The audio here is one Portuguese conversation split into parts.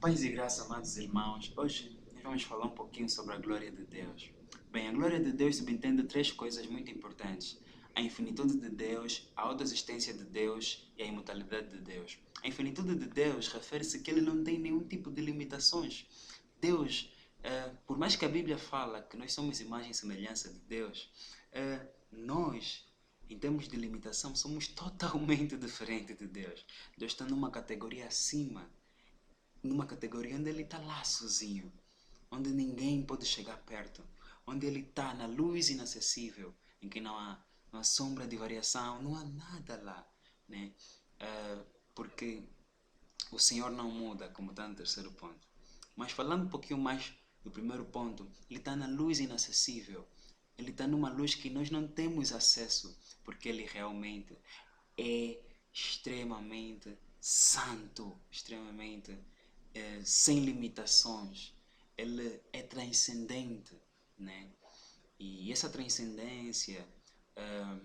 Paz e graça, amados irmãos. Hoje nós vamos falar um pouquinho sobre a glória de Deus. Bem, a glória de Deus subentende três coisas muito importantes: a infinitude de Deus, a autoexistência de Deus e a imutabilidade de Deus. A infinitude de Deus refere-se que ele não tem nenhum tipo de limitações. Deus, por mais que a Bíblia fala que nós somos imagem e semelhança de Deus, nós, em termos de limitação, somos totalmente diferentes de Deus. Deus está numa categoria acima, numa categoria onde ele está lá sozinho, onde ninguém pode chegar perto, onde ele está na luz inacessível, em que não há sombra de variação, não há nada lá, né? Porque o Senhor não muda, como está no terceiro ponto. Mas falando um pouquinho mais do primeiro ponto, ele está na luz inacessível. Ele está numa luz que nós não temos acesso, porque ele realmente é extremamente santo, extremamente sem limitações. Ele é transcendente, né? E essa transcendência eh,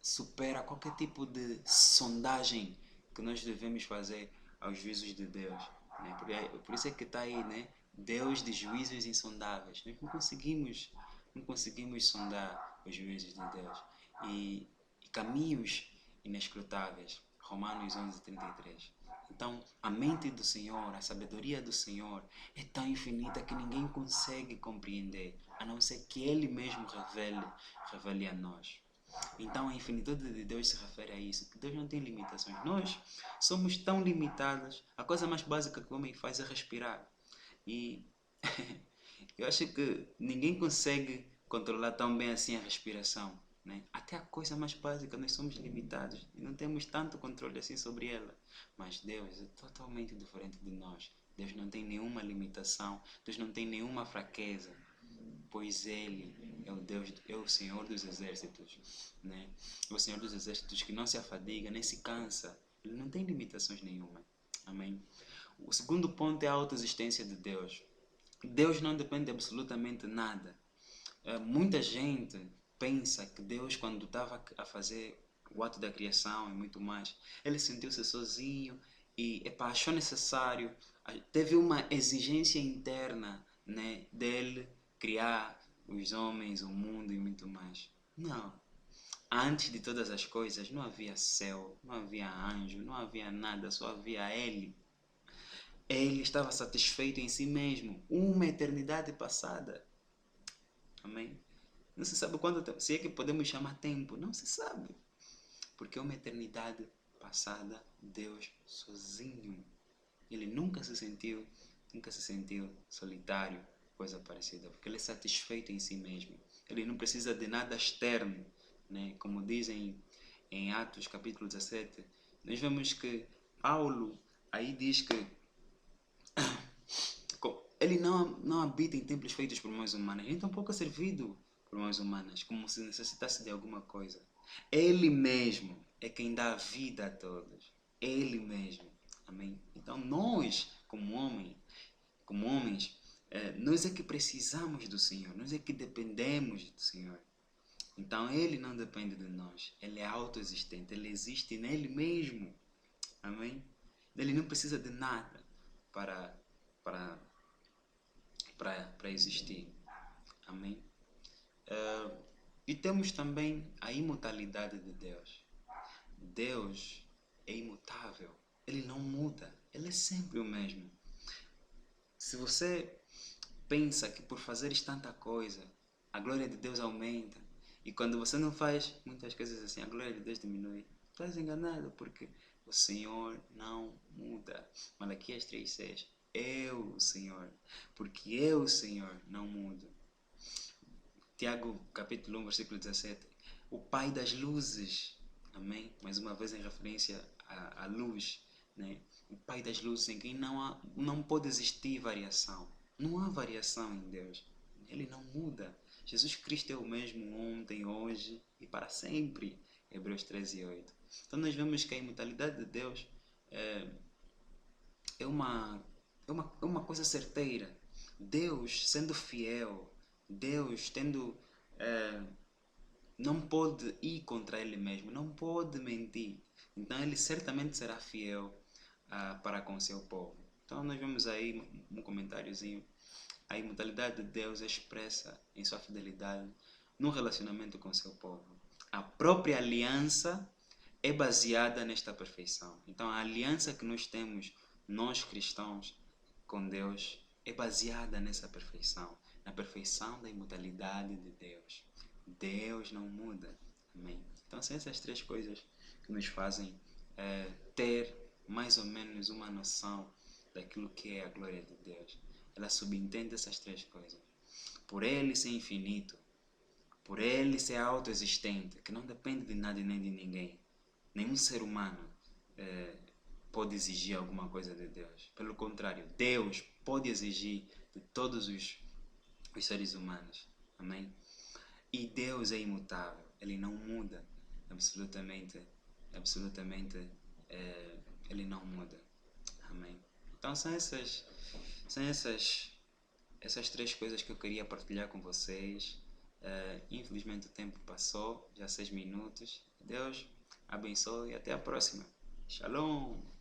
supera qualquer tipo de sondagem que nós devemos fazer aos juízos de Deus, né? Por isso é que está aí, né? Deus de juízos insondáveis. Nós não conseguimos sondar os juízos de Deus. E caminhos inescrutáveis. Romanos 11:33. Então, a mente do Senhor, a sabedoria do Senhor é tão infinita que ninguém consegue compreender, a não ser que Ele mesmo revele a nós. Então, a infinitude de Deus se refere a isso, que Deus não tem limitações. Nós somos tão limitados, a coisa mais básica que o homem faz é respirar. E eu acho que ninguém consegue controlar tão bem assim a respiração, né? Até a coisa mais básica nós somos limitados e não temos tanto controle assim sobre ela. Mas Deus é totalmente diferente de nós. Deus não tem nenhuma limitação, Deus não tem nenhuma fraqueza, pois Ele é o Deus, é o Senhor dos exércitos, né? É o Senhor dos exércitos que não se afadiga nem se cansa. Ele não tem limitações nenhuma. Amém? O segundo ponto é a autoexistência de Deus. Deus não depende de absolutamente nada. Muita gente pensa que Deus, quando estava a fazer o ato da criação e muito mais, ele sentiu-se sozinho e achou necessário, teve uma exigência interna, né, dele criar os homens, o mundo e muito mais. Não. Antes de todas as coisas, não havia céu, não havia anjo, não havia nada, só havia Ele. Ele estava satisfeito em si mesmo, uma eternidade passada. Amém? Não se sabe quanto tempo, se é que podemos chamar tempo, não se sabe. Porque é uma eternidade passada, Deus sozinho. Ele nunca se sentiu solitário, coisa parecida, porque ele é satisfeito em si mesmo. Ele não precisa de nada externo, né? Como dizem em Atos capítulo 17, nós vemos que Paulo aí diz que ele não habita em templos feitos por mãos humanas, nem tampouco é servido por mãos humanas, como se necessitasse de alguma coisa. Ele mesmo é quem dá vida a todos. Ele mesmo. Amém? Então nós, como homens, nós é que precisamos do Senhor, nós é que dependemos do Senhor. Então Ele não depende de nós, Ele é autoexistente, Ele existe nele mesmo. Amém? Ele não precisa de nada para, para para existir. Amém? E temos também a imutabilidade de Deus. Deus é imutável. Ele não muda. Ele é sempre o mesmo. Se você pensa que por fazeres tanta coisa, a glória de Deus aumenta, e quando você não faz muitas coisas assim, a glória de Deus diminui, estás enganado, porque o Senhor não muda. Malaquias 3:6. Eu, o Senhor, porque eu, o Senhor, não mudo. Tiago capítulo 1, versículo 17. O Pai das luzes. Amém? Mais uma vez em referência à luz. Né? O Pai das luzes em quem não pode existir variação. Não há variação em Deus. Ele não muda. Jesus Cristo é o mesmo ontem, hoje e para sempre. Hebreus 13:8. Então nós vemos que a imutabilidade de Deus é, é uma coisa certeira. Deus sendo fiel, Deus tendo. eh, não pode ir contra Ele mesmo, não pode mentir. Então Ele certamente será fiel para com o seu povo. Então nós vemos aí um comentáriozinho. A imutabilidade de Deus é expressa em sua fidelidade no relacionamento com seu povo. A própria aliança é baseada nesta perfeição. Então a aliança que nós temos, nós cristãos, com Deus, é baseada nessa perfeição. Na perfeição da imutabilidade de Deus. Deus não muda. Amém? Então são essas três coisas que nos fazem ter mais ou menos uma noção daquilo que é a glória de Deus. Ela subentende essas três coisas. Por Ele ser infinito, por Ele ser autoexistente, que não depende de nada e nem de ninguém. Nenhum ser humano pode exigir alguma coisa de Deus. Pelo contrário, Deus pode exigir de todos os seres humanos. Amém? E Deus é imutável. Ele não muda. Absolutamente. Ele não muda. Amém? Então são essas três coisas que eu queria partilhar com vocês. Infelizmente o tempo passou, já 6 minutos. Deus abençoe e até a próxima. Shalom!